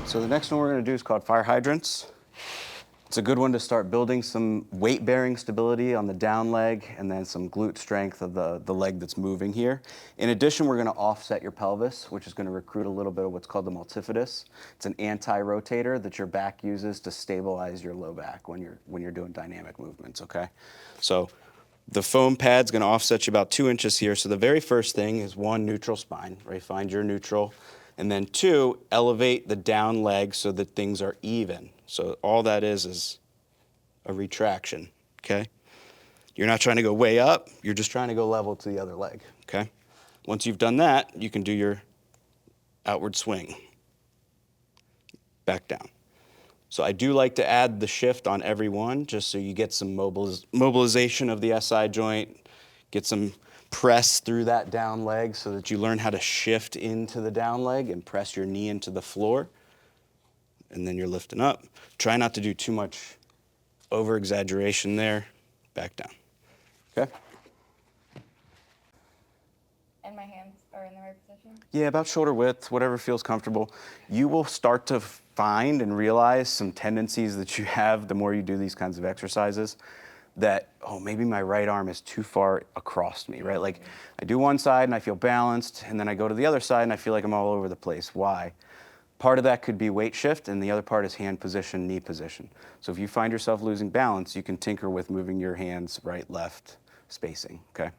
So the next one we're going to do is called fire hydrants. It's a good one to start building some weight-bearing stability on the down leg and then some glute strength of the leg that's moving here. In addition, we're going to offset your pelvis, which is going to recruit a little bit of what's called the multifidus. It's an anti-rotator that your back uses to stabilize your low back when you're doing dynamic movements, okay? So the foam pad's going to offset you about 2 inches here. So the very first thing is 1, neutral spine, right? Find your neutral. And then 2, elevate the down leg so that things are even. So all that is a retraction, okay? You're not trying to go way up, you're just trying to go level to the other leg, okay? Once you've done that, you can do your outward swing. Back down. So I do like to add the shift on every one, just so you get some mobilization of the SI joint, get some press through that down leg so that you learn how to shift into the down leg and press your knee into the floor. And then you're lifting up. Try not to do too much over-exaggeration there. Back down. Okay? And my hands are in the right position? Yeah, about shoulder width, whatever feels comfortable. You will start to find and realize some tendencies that you have the more you do these kinds of exercises. That, oh, maybe my right arm is too far across me, right? Like I do one side and I feel balanced, and then I go to the other side and I feel like I'm all over the place. Why? Part of that could be weight shift, and the other part is hand position, knee position. So if you find yourself losing balance, you can tinker with moving your hands right, left, spacing, okay?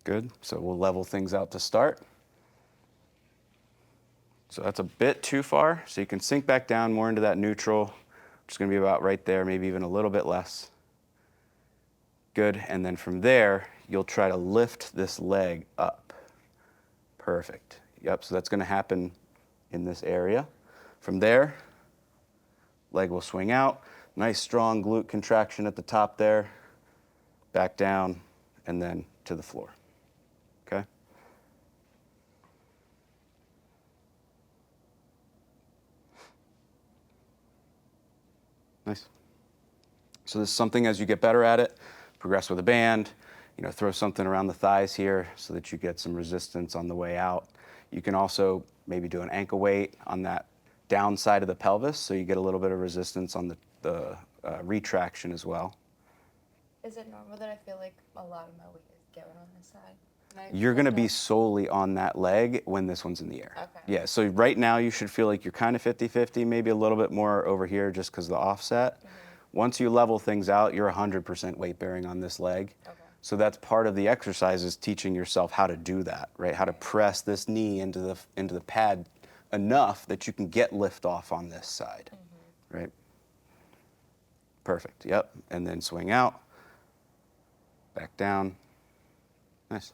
Good, so we'll level things out to start. So that's a bit too far, so you can sink back down more into that neutral. It's going to be about right there, maybe even a little bit less. Good, and then from there, you'll try to lift this leg up. Perfect. Yep, so that's going to happen in this area. From there, leg will swing out. Nice strong glute contraction at the top there. Back down, and then to the floor. Okay? Nice. So this is something as you get better at it, progress with a band, throw something around the thighs here so that you get some resistance on the way out. You can also maybe do an ankle weight on that down side of the pelvis so you get a little bit of resistance on the retraction as well. Is it normal that I feel like a lot of my weight is going on this side? You're going to be solely on that leg when this one's in the air. Okay. Yeah, so right now you should feel like you're kind of 50-50, maybe a little bit more over here just because of the offset. Mm-hmm. Once you level things out, you're 100% weight bearing on this leg. Okay. So that's part of the exercise is teaching yourself how to do that, right? How to press this knee into the pad enough that you can get lift off on this side, right? Perfect, yep. And then swing out, back down. Nice.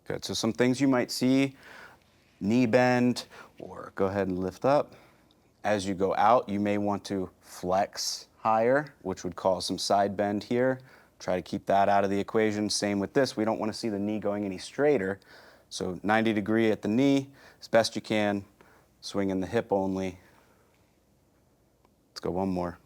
Good, so some things you might see, knee bend, or go ahead and lift up. As you go out, you may want to flex higher, which would cause some side bend here. Try to keep that out of the equation. Same with this. We don't want to see the knee going any straighter. So 90 degree at the knee, as best you can. Swing in the hip only. Let's go one more.